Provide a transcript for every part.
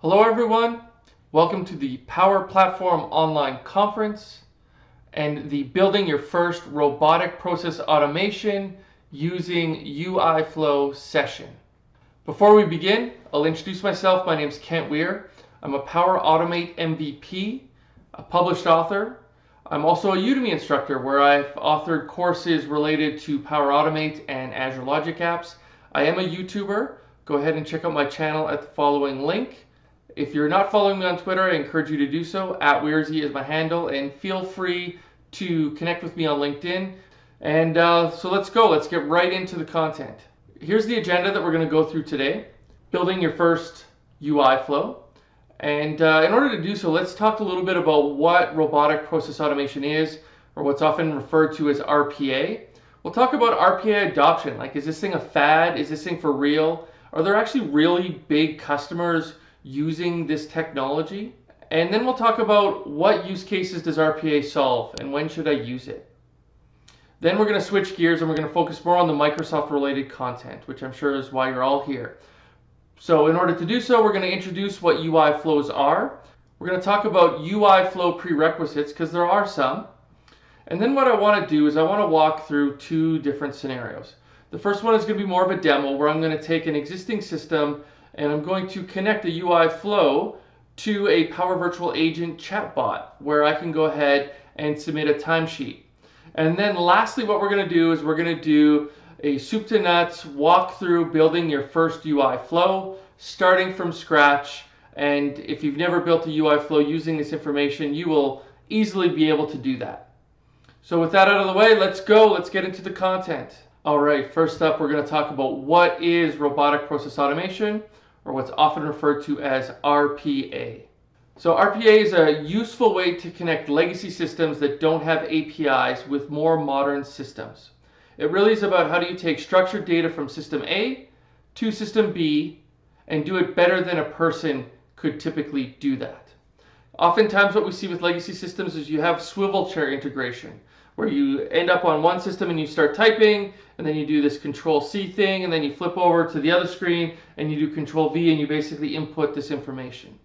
Hello everyone, welcome to the Power Platform Online Conference and the Building Your First Robotic Process Automation Using UI Flow session. Before we begin, I'll introduce myself. My name is Kent Weare. I'm a Power Automate MVP, a published author. I'm also a Udemy instructor where I've authored courses related to Power Automate and Azure Logic apps. I am a YouTuber. Go ahead and check out my channel at the following link. If you're not following me on Twitter, I encourage you to do so. @Wearzy is my handle, and feel free to connect with me on LinkedIn. And so let's go. Let's get right into the content. Here's the agenda that we're going to go through today. Building your first UI flow. And in order to do so, let's talk a little bit about what robotic process automation is, or what's often referred to as RPA. We'll talk about RPA adoption. Like, is this thing a fad? Is this thing for real? Are there actually really big customers using this technology? And then we'll talk about what use cases does RPA solve and when should I use it. Then we're going to switch gears and we're going to focus more on the Microsoft related content, which I'm sure is why you're all here. So in order to do so, we're going to introduce what UI flows are. We're going to talk about UI flow prerequisites, because there are some. And then what I want to do is I want to walk through two different scenarios. The first one is going to be more of a demo where I'm going to take an existing system and I'm going to connect a UI flow to a Power Virtual Agent chatbot where I can go ahead and submit a timesheet. And then lastly, what we're going to do is we're going to do a soup to nuts walkthrough building your first UI flow, starting from scratch. And if you've never built a UI flow using this information, you will easily be able to do that. So with that out of the way, let's go. Let's get into the content. All right, first up, we're going to talk about what is robotic process automation, or what's often referred to as RPA. So RPA is a useful way to connect legacy systems that don't have APIs with more modern systems. It really is about how do you take structured data from system A to system B and do it better than a person could typically do that. Oftentimes what we see with legacy systems is you have swivel chair integration, where you end up on one system and you start typing, and then you do this Control-C thing, and then you flip over to the other screen and you do Control-V, and you basically input this information.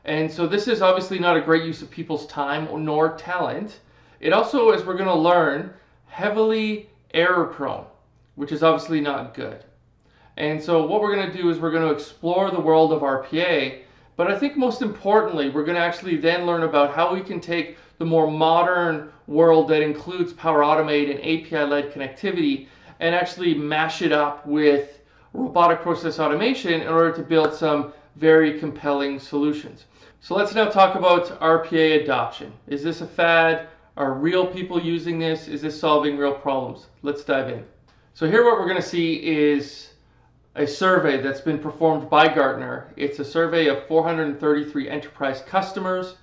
And so this is obviously not a great use of people's time nor talent. It also, as we're going to learn, heavily error-prone, which is obviously not good. And so what we're going to do is we're going to explore the world of RPA, but I think most importantly, we're going to actually then learn about how we can take the more modern world that includes Power Automate and API-led connectivity and actually mash it up with robotic process automation in order to build some very compelling solutions. So let's now talk about RPA adoption. Is this a fad? Are real people using this? Is this solving real problems? Let's dive in. So here what we're going to see is a survey that's been performed by Gartner. It's a survey of 433 enterprise customers.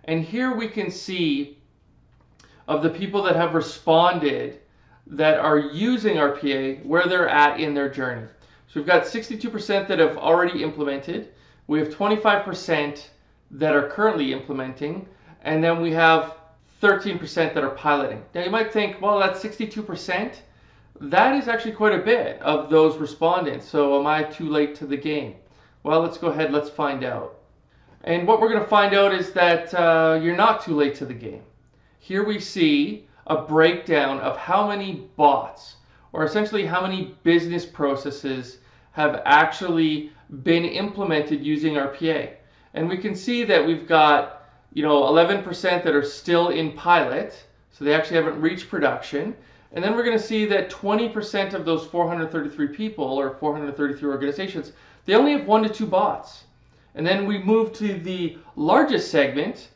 And here we can see of the people that have responded that are using RPA, where they're at in their journey. So we've got 62% that have already implemented. We have 25% that are currently implementing. And then we have 13% that are piloting. Now you might think, well, that's 62%. That is actually quite a bit of those respondents. So am I too late to the game? Well, let's go ahead, let's find out. And what we're going to find out is that you're not too late to the game. Here we see a breakdown of how many bots, or essentially how many business processes, have actually been implemented using RPA. And we can see that we've got 11% that are still in pilot, so they actually haven't reached production. And then we're going to see that 20% of those 433 people, or 433 organizations, they only have 1 to 2 bots. And then we move to the largest segment,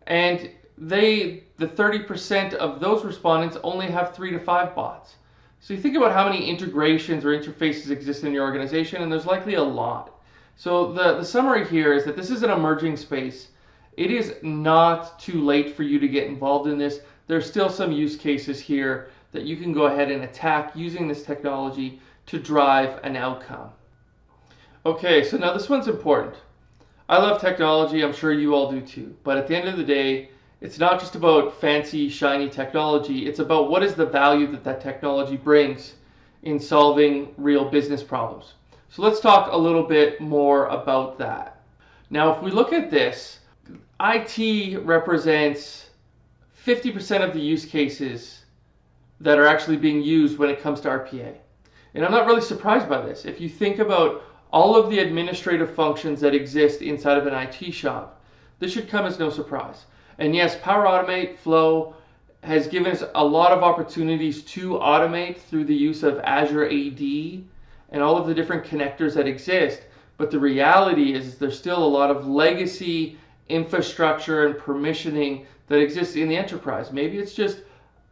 and the 30% of those respondents only have 3 to 5 bots. So you think about how many integrations or interfaces exist in your organization, and there's likely a lot. So the summary here is that this is an emerging space. It is not too late for you to get involved in this. There's still some use cases here that you can go ahead and attack using this technology to drive an outcome. Okay, so now this one's important. I love technology, I'm sure you all do too, but at the end of the day, it's not just about fancy, shiny technology, it's about what is the value that that technology brings in solving real business problems. So let's talk a little bit more about that. Now, if we look at this, IT represents 50% of the use cases that are actually being used when it comes to RPA. And I'm not really surprised by this. If you think about all of the administrative functions that exist inside of an IT shop, this should come as no surprise. And yes, Power Automate Flow has given us a lot of opportunities to automate through the use of Azure AD and all of the different connectors that exist. But the reality is there's still a lot of legacy infrastructure and permissioning that exists in the enterprise. Maybe it's just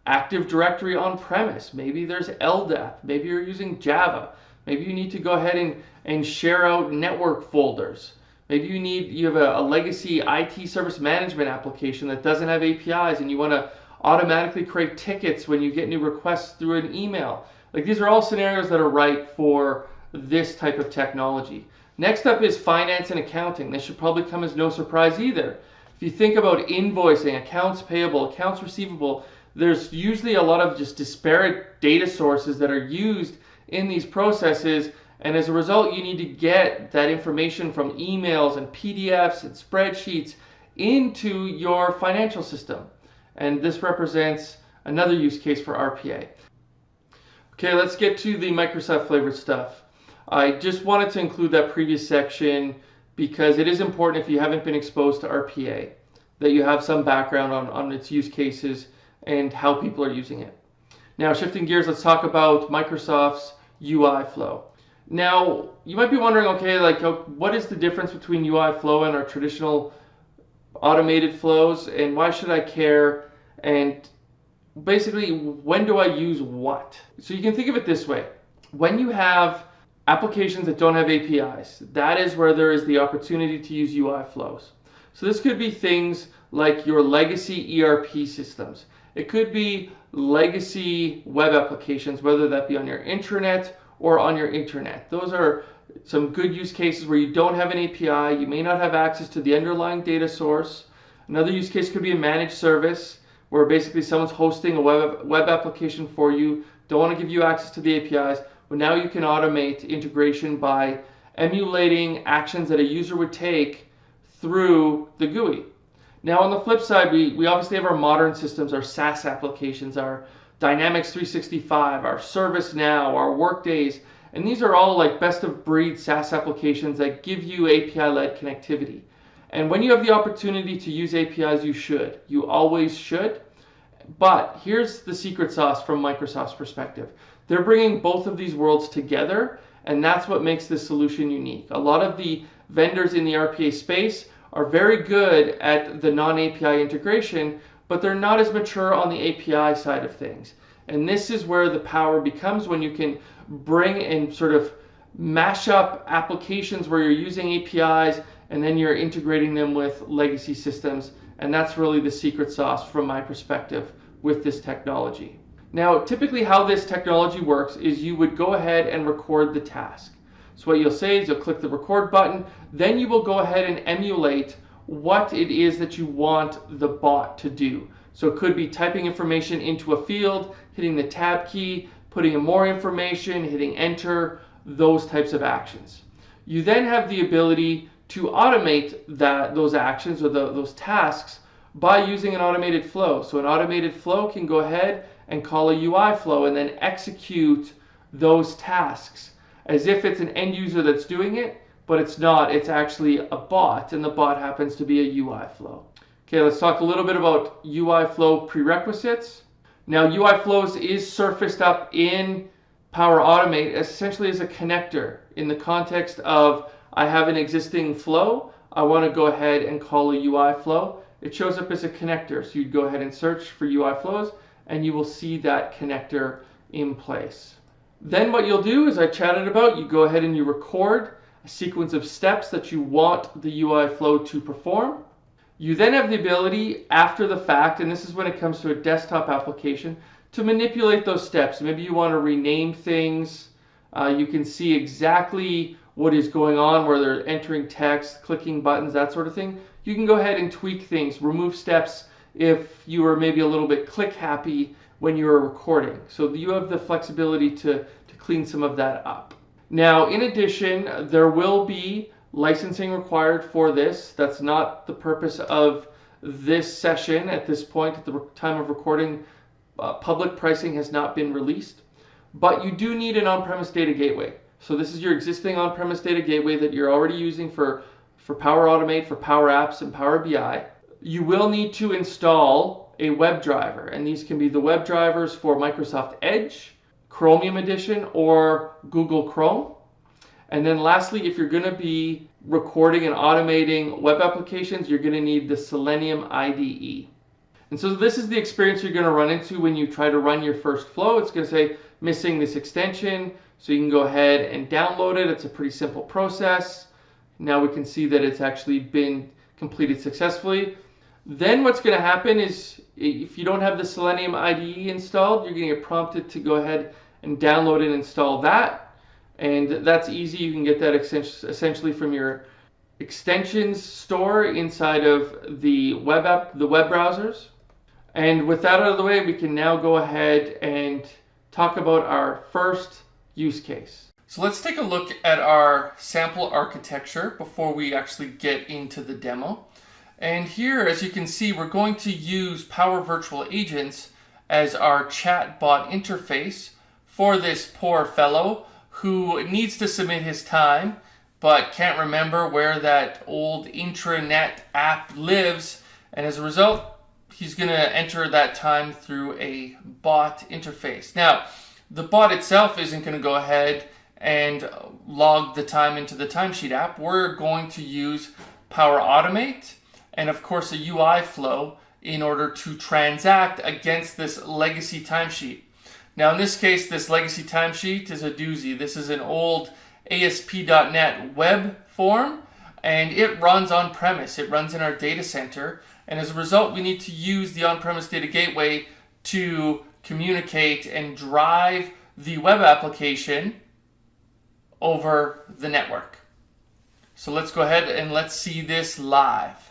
Active Directory on premise. Maybe there's LDAP. Maybe you're using Java. Maybe you need to go ahead and share out network folders. Maybe you have a legacy IT service management application that doesn't have APIs and you want to automatically create tickets when you get new requests through an email. Like, these are all scenarios that are right for this type of technology. Next up is finance and accounting. This should probably come as no surprise either. If you think about invoicing, accounts payable, accounts receivable, there's usually a lot of just disparate data sources that are used in these processes, and as a result you need to get that information from emails and PDFs and spreadsheets into your financial system. And this represents another use case for RPA. Okay, let's get to the Microsoft flavored stuff. I just wanted to include that previous section because it is important, if you haven't been exposed to RPA, that you have some background on its use cases and how people are using it. Now, shifting gears, let's talk about Microsoft's UI flow. Now, you might be wondering, okay, like, what is the difference between UI flow and our traditional automated flows, and why should I care? And basically, when do I use what? So you can think of it this way. When you have applications that don't have APIs, that is where there is the opportunity to use UI flows. So this could be things like your legacy ERP systems. It could be legacy web applications, whether that be on your intranet or on your internet. Those are some good use cases where you don't have an API, you may not have access to the underlying data source. Another use case could be a managed service, where basically someone's hosting a web application for you, don't want to give you access to the APIs, but now you can automate integration by emulating actions that a user would take through the GUI. Now, on the flip side, we obviously have our modern systems, our SaaS applications, our Dynamics 365, our ServiceNow, our Workdays, and these are all like best of breed SaaS applications that give you API-led connectivity. And when you have the opportunity to use APIs, you should. You always should. But here's the secret sauce from Microsoft's perspective. They're bringing both of these worlds together, and that's what makes this solution unique. A lot of the vendors in the RPA space are very good at the non-API integration, but they're not as mature on the API side of things. And this is where the power becomes, when you can bring and sort of mash up applications where you're using APIs and then you're integrating them with legacy systems. And that's really the secret sauce from my perspective with this technology. Now, typically how this technology works is you would go ahead and record the task. So what you'll say is you'll click the record button, then you will go ahead and emulate what it is that you want the bot to do. So it could be typing information into a field, hitting the tab key, putting in more information, hitting enter, those types of actions. You then have the ability to automate those actions or those tasks by using an automated flow. So an automated flow can go ahead and call a UI flow and then execute those tasks as if it's an end user that's doing it, but it's not. It's actually a bot, and the bot happens to be a UI flow. Okay, let's talk a little bit about UI flow prerequisites. Now, UI flows is surfaced up in Power Automate essentially as a connector in the context of, I have an existing flow, I want to go ahead and call a UI flow. It shows up as a connector, so you'd go ahead and search for UI flows and you will see that connector in place. Then what you'll do, as I chatted about, you go ahead and you record a sequence of steps that you want the UI flow to perform. You then have the ability after the fact, and this is when it comes to a desktop application, to manipulate those steps. Maybe you want to rename things. You can see exactly what is going on, where they're entering text, clicking buttons, that sort of thing. You can go ahead and tweak things, remove steps if you were maybe a little bit click happy when you were recording. So you have the flexibility to clean some of that up. Now, in addition, there will be licensing required for this. That's not the purpose of this session at this point. At the time of recording, public pricing has not been released, but you do need an on-premise data gateway. So this is your existing on-premise data gateway that you're already using for Power Automate, for Power Apps, and Power BI. You will need to install a web driver, and these can be the web drivers for Microsoft Edge, Chromium Edition, or Google Chrome. And then lastly, if you're going to be recording and automating web applications, you're going to need the Selenium IDE. And so this is the experience you're going to run into when you try to run your first flow. It's going to say missing this extension, so you can go ahead and download it. It's a pretty simple process. Now we can see that it's actually been completed successfully. Then what's going to happen is, if you don't have the Selenium IDE installed, you're going to get prompted to go ahead and download and install that. And that's easy. You can get that essentially from your extensions store inside of the web app, the web browsers. And with that out of the way, we can now go ahead and talk about our first use case. So let's take a look at our sample architecture before we actually get into the demo. And here, as you can see, we're going to use Power Virtual Agents as our chatbot interface for this poor fellow who needs to submit his time but can't remember where that old intranet app lives, and as a result he's going to enter that time through a bot interface. Now the bot itself isn't going to go ahead and log the time into the timesheet app. We're going to use Power Automate and of course a UI flow in order to transact against this legacy timesheet. Now in this case, this legacy timesheet is a doozy. This is an old ASP.NET web form, and it runs on-premise. It runs in our data center, and as a result, we need to use the on-premise data gateway to communicate and drive the web application over the network. So let's go ahead and let's see this live.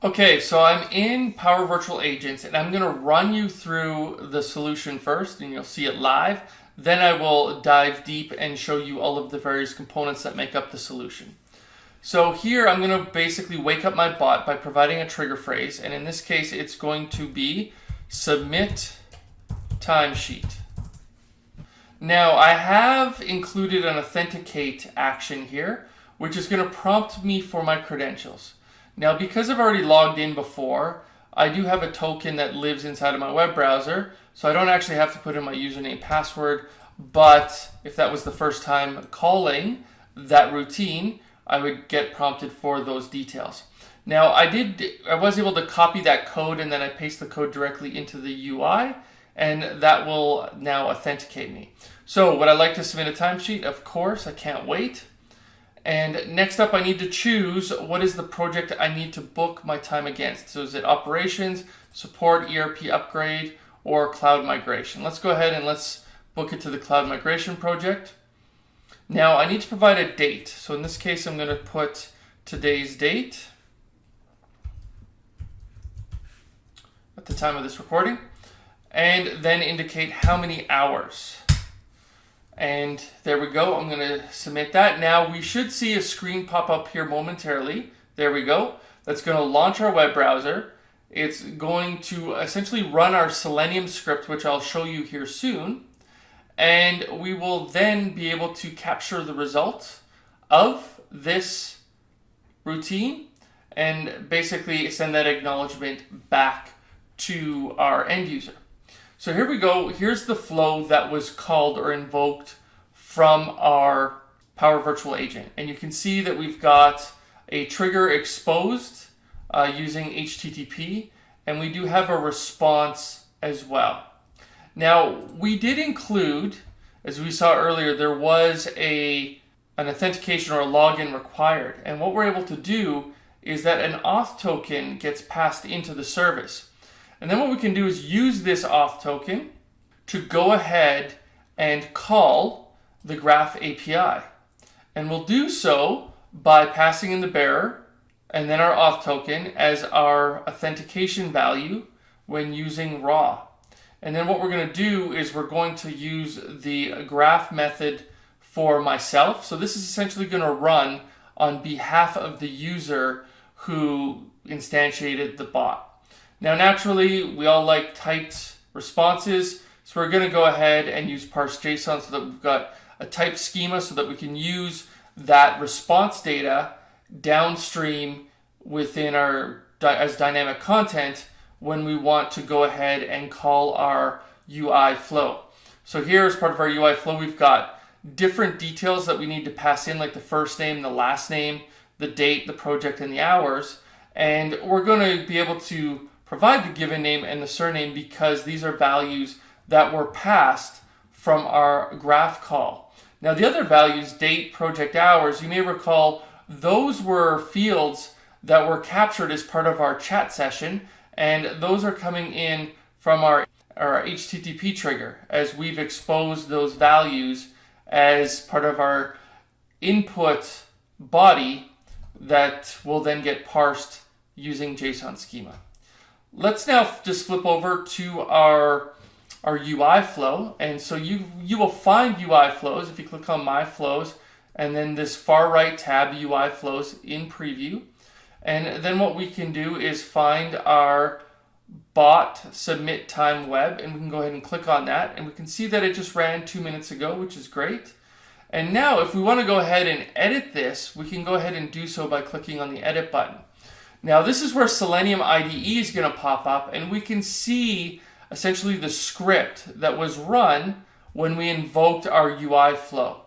Okay, so I'm in Power Virtual Agents, and I'm going to run you through the solution first, and you'll see it live. Then I will dive deep and show you all of the various components that make up the solution. So here I'm going to basically wake up my bot by providing a trigger phrase, and in this case it's going to be submit timesheet. Now I have included an authenticate action here, which is going to prompt me for my credentials. Now, because I've already logged in before, I do have a token that lives inside of my web browser, so I don't actually have to put in my username and password, but if that was the first time calling that routine, I would get prompted for those details. Now, I was able to copy that code and then I paste the code directly into the UI, and that will now authenticate me. So, would I like to submit a timesheet? Of course, I can't wait. And next up, I need to choose what is the project I need to book my time against. So is it operations, support, ERP upgrade, or cloud migration? Let's go ahead and let's book it to the cloud migration project. Now I need to provide a date. So in this case, I'm going to put today's date at the time of this recording, and then indicate how many hours. And there we go. I'm going to submit that. Now we should see a screen pop up here momentarily. There we go. That's going to launch our web browser. It's going to essentially run our Selenium script, which I'll show you here soon. And we will then be able to capture the results of this routine and basically send that acknowledgement back to our end user. So here we go. Here's the flow that was called or invoked from our Power Virtual Agent. And you can see that we've got a trigger exposed using HTTP, and we do have a response as well. Now, we did include, as we saw earlier, there was an authentication or a login required. And what we're able to do is that an auth token gets passed into the service. And then what we can do is use this auth token to go ahead and call the Graph API. And we'll do so by passing in the bearer and then our auth token as our authentication value when using raw. And then what we're going to do is we're going to use the graph method for myself. So this is essentially going to run on behalf of the user who instantiated the bot. Now, naturally, we all like typed responses, so we're going to go ahead and use parse JSON so that we've got a type schema so that we can use that response data downstream within our as dynamic content when we want to go ahead and call our UI flow. So here, as part of our UI flow, we've got different details that we need to pass in, like the first name, the last name, the date, the project, and the hours. And we're going to be able to provide the given name and the surname because these are values that were passed from our graph call. Now, the other values, date, project, hours, you may recall those were fields that were captured as part of our chat session, and those are coming in from our HTTP trigger as we've exposed those values as part of our input body that will then get parsed using JSON schema. Let's now just flip over to our UI flow. And so you will find UI flows if you click on My Flows and then this far right tab, UI flows in preview. And then what we can do is find our bot submit time web, and we can go ahead and click on that, and we can see that it just ran 2 minutes ago, which is great. And now if we want to go ahead and edit this, we can go ahead and do so by clicking on the edit button. Now this is where Selenium IDE is going to pop up, and we can see essentially the script that was run when we invoked our UI flow.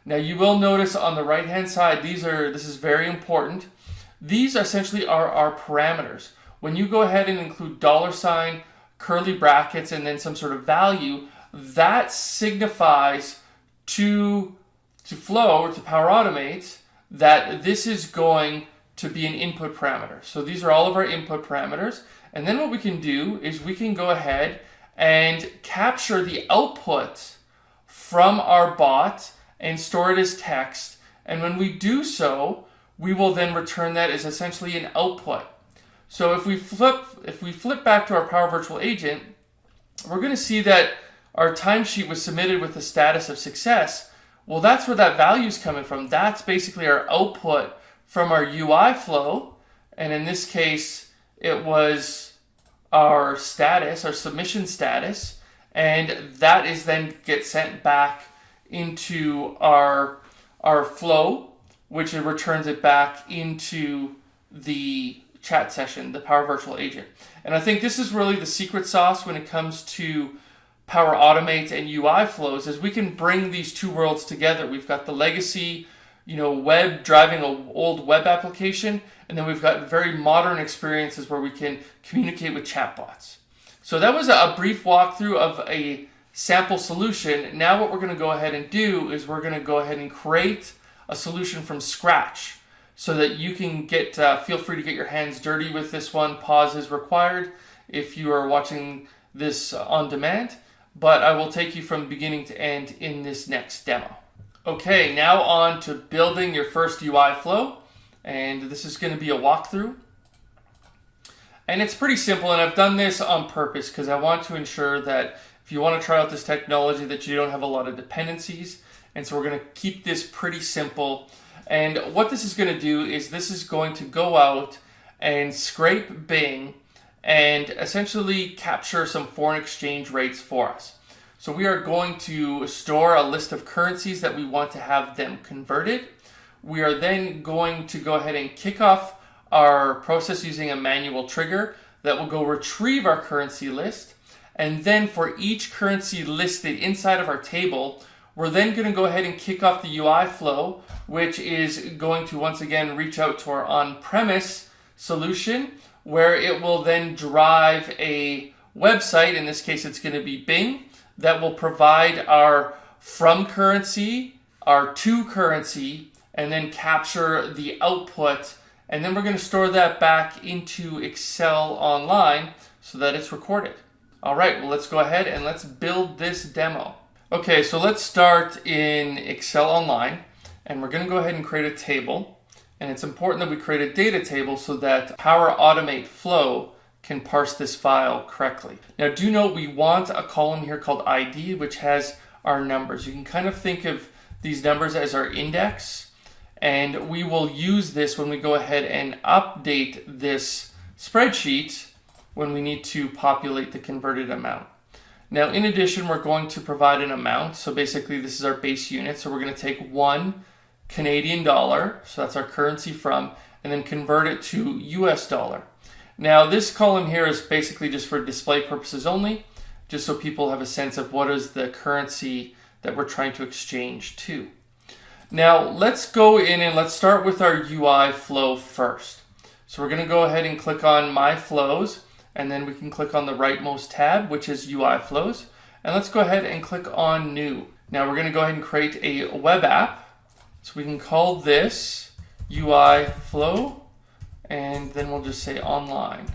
Now you will notice on the right hand side, this is very important. These essentially are our parameters. When you go ahead and include $, curly brackets, and then some sort of value, that signifies to Flow or to Power Automate that this is going to be an input parameter. So these are all of our input parameters. And then what we can do is we can go ahead and capture the output from our bot and store it as text. And when we do so, we will then return that as essentially an output. So if we flip back to our Power Virtual Agent, we're going to see that our timesheet was submitted with the status of success. Well, that's where that value is coming from. That's basically our output from our UI flow. And in this case, it was our status, our submission status. And that is then gets sent back into our flow, which it returns it back into the chat session, the Power Virtual Agent. And I think this is really the secret sauce when it comes to Power Automate and UI flows, is we can bring these two worlds together. We've got the legacy, web driving an old web application, and then we've got very modern experiences where we can communicate with chatbots. So that was a brief walkthrough of a sample solution. Now what we're going to go ahead and do is we're going to go ahead and create a solution from scratch so that you can feel free to get your hands dirty with this one. Pause is required if you are watching this on demand, but I will take you from beginning to end in this next demo. Okay, now on to building your first UI flow, and this is going to be a walkthrough. And it's pretty simple, and I've done this on purpose because I want to ensure that if you want to try out this technology that you don't have a lot of dependencies. And so we're going to keep this pretty simple. And what this is going to do is this is going to go out and scrape Bing and essentially capture some foreign exchange rates for us. So we are going to store a list of currencies that we want to have them converted. We are then going to go ahead and kick off our process using a manual trigger that will go retrieve our currency list. And then for each currency listed inside of our table, we're then going to go ahead and kick off the UI flow, which is going to once again reach out to our on-premise solution, where it will then drive a website, in this case it's going to be Bing, that will provide our from currency, our to currency, and then capture the output. And then we're going to store that back into Excel Online so that it's recorded. All right, well, let's go ahead and let's build this demo. Okay, so let's start in Excel Online, and we're going to go ahead and create a table. And it's important that we create a data table so that Power Automate Flow can parse this file correctly. Now, do note we want a column here called ID, which has our numbers. You can kind of think of these numbers as our index, and we will use this when we go ahead and update this spreadsheet when we need to populate the converted amount. Now, in addition, we're going to provide an amount. So basically, this is our base unit. So we're going to take 1 Canadian dollar, so that's our currency from, and then convert it to US dollar. Now, this column here is basically just for display purposes only, just so people have a sense of what is the currency that we're trying to exchange to. Now, let's go in and let's start with our UI flow first. So we're going to go ahead and click on My Flows, and then we can click on the rightmost tab, which is UI Flows. And let's go ahead and click on New. Now we're going to go ahead and create a web app. So we can call this UI Flow, and then we'll just say Online.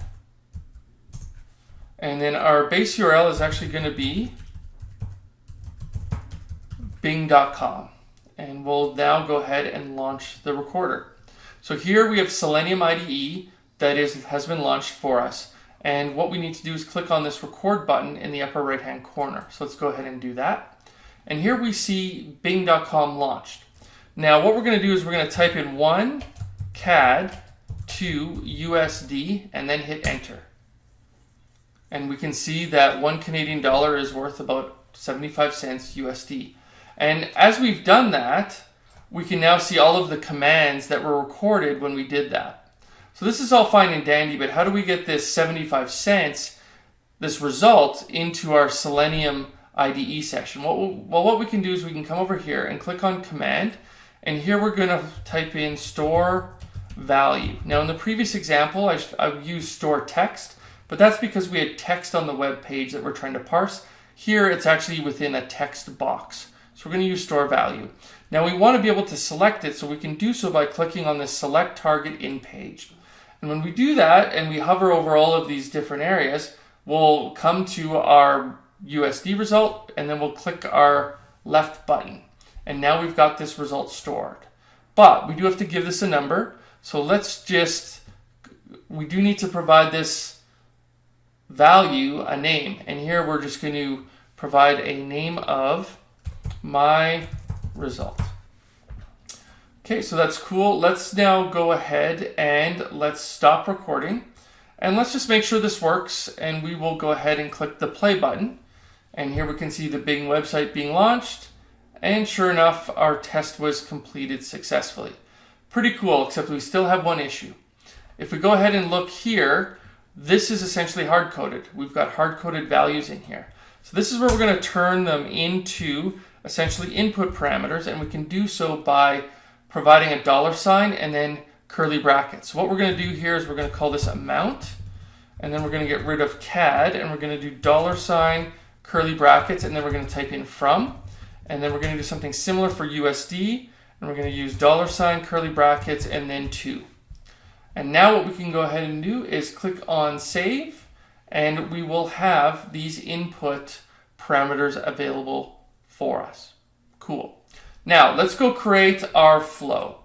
And then our base URL is actually going to be bing.com. And we'll now go ahead and launch the recorder. So here we have Selenium IDE that has been launched for us. And what we need to do is click on this record button in the upper right hand corner. So let's go ahead and do that. And here we see bing.com launched. Now what we're going to do is we're going to type in 1 CAD to USD and then hit enter. And we can see that 1 Canadian dollar is worth about 75 cents USD. And as we've done that, we can now see all of the commands that were recorded when we did that. So this is all fine and dandy, but how do we get this 75 cents, this result, into our Selenium IDE session? Well, what we can do is we can come over here and click on Command, and here we're going to type in store value. Now in the previous example, I used store text, but that's because we had text on the web page that we're trying to parse. Here it's actually within a text box. So we're going to use store value. Now we want to be able to select it, so we can do so by clicking on the Select Target In Page. And when we do that and we hover over all of these different areas, we'll come to our USD result, and then we'll click our left button. And now we've got this result stored. But we do have to give this a number. So we do need to provide this value a name. And here we're just going to provide a name of my result. Okay, so that's cool. Let's now go ahead and let's stop recording. And let's just make sure this works, and we will go ahead and click the play button. And here we can see the Bing website being launched. And sure enough, our test was completed successfully. Pretty cool, except we still have one issue. If we go ahead and look here, this is essentially hard-coded. We've got hard-coded values in here. So this is where we're going to turn them into essentially input parameters, and we can do so by providing a $sign and then curly brackets. So what we're going to do here is we're going to call this amount, and then we're going to get rid of CAD, and we're going to do $sign, curly brackets, and then we're going to type in from, and then we're going to do something similar for USD, and we're going to use $sign, curly brackets, and then to. And now what we can go ahead and do is click on save, and we will have these input parameters available for us. Cool. Now let's go create our flow.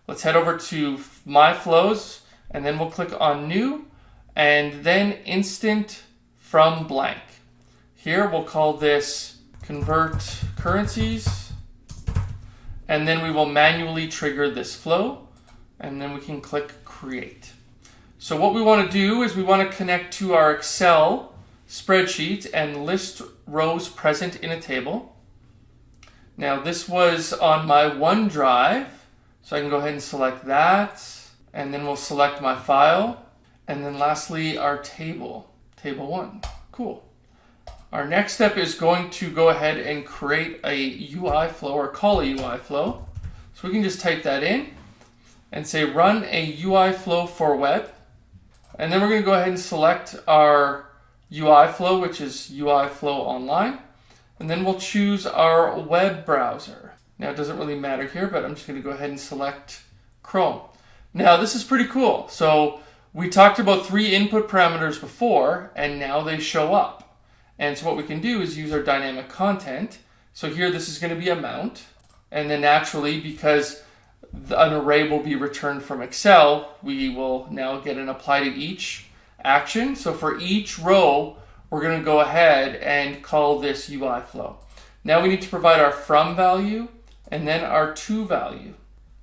Let's head over to My Flows, and then we'll click on New, and then Instant from Blank. Here we'll call this Convert Currencies, and then we will manually trigger this flow, and then we can click Create. So what we want to do is we want to connect to our Excel spreadsheet and list rows present in a table. Now this was on my OneDrive, so I can go ahead and select that, and then we'll select my file, and then lastly our table 1. Cool. Our next step is going to go ahead and create a UI flow, or call a UI flow. So we can just type that in and say run a UI flow for web, and then we're going to go ahead and select our UI flow, which is UI flow online. And then we'll choose our web browser. Now it doesn't really matter here, but I'm just going to go ahead and select Chrome. Now this is pretty cool. So we talked about 3 input parameters before, and now they show up. And so what we can do is use our dynamic content. So here this is going to be amount. And then naturally, because an array will be returned from Excel, we will now get an apply to each action. So for each row, we're going to go ahead and call this UI flow. Now we need to provide our from value and then our to value.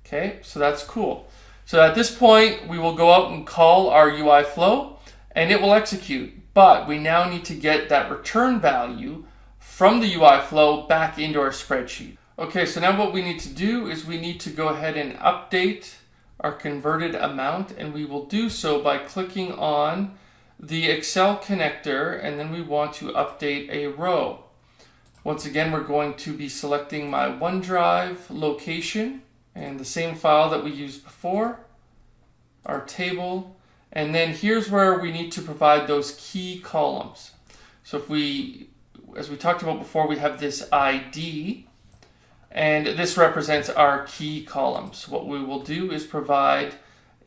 Okay, so that's cool. So at this point, we will go out and call our UI flow, and it will execute. But we now need to get that return value from the UI flow back into our spreadsheet. Okay, so now what we need to do is we need to go ahead and update our converted amount, and we will do so by clicking on the Excel connector, and then we want to update a row. Once again, we're going to be selecting my OneDrive location and the same file that we used before, our table, and then here's where we need to provide those key columns. So if we, as we talked about before, we have this ID, and this represents our key columns. What we will do is provide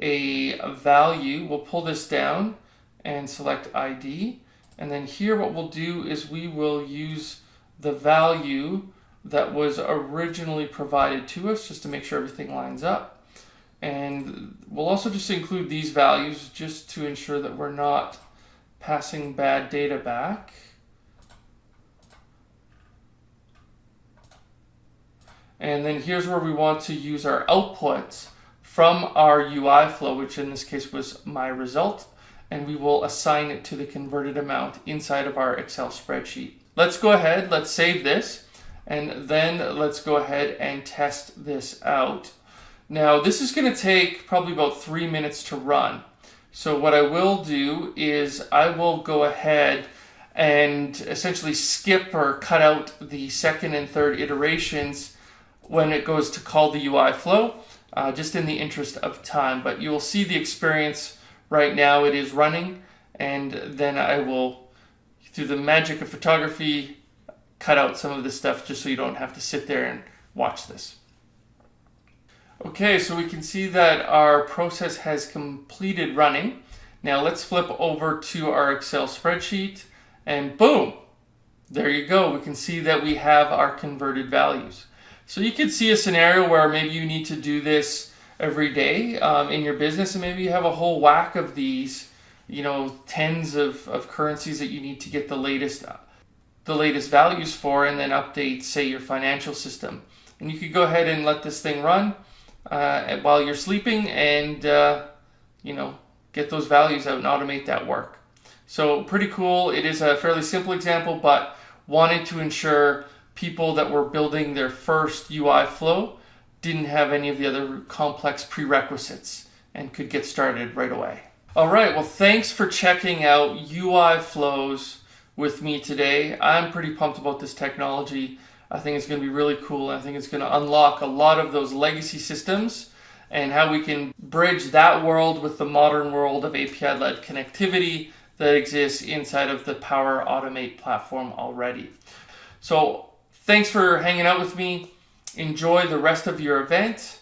a value. We'll pull this down and select ID, and then here what we'll do is we will use the value that was originally provided to us just to make sure everything lines up. And we'll also just include these values just to ensure that we're not passing bad data back. And then here's where we want to use our outputs from our UI flow, which in this case was my result, and we will assign it to the converted amount inside of our Excel spreadsheet. Let's go ahead, let's save this, and then let's go ahead and test this out. Now this is going to take probably about 3 minutes to run. So what I will do is I will go ahead and essentially skip or cut out the second and third iterations when it goes to call the UI flow, just in the interest of time. But you will see the experience right now. It is running, and then I will, through the magic of photography, cut out some of this stuff just so you don't have to sit there and watch this. Okay, so we can see that our process has completed running. Now let's flip over to our Excel spreadsheet, and boom, there you go. We can see that we have our converted values. So you could see a scenario where maybe you need to do this every day in your business, and maybe you have a whole whack of these, tens of currencies that you need to get the latest values for, and then update, say, your financial system. And you could go ahead and let this thing run while you're sleeping, and get those values out and automate that work. So pretty cool. It is a fairly simple example, but wanted to ensure people that were building their first UI flow didn't have any of the other complex prerequisites and could get started right away. All right, well, thanks for checking out UI flows with me today. I'm pretty pumped about this technology. I think it's going to be really cool. I think it's going to unlock a lot of those legacy systems and how we can bridge that world with the modern world of API-led connectivity that exists inside of the Power Automate platform already. So thanks for hanging out with me. Enjoy the rest of your event,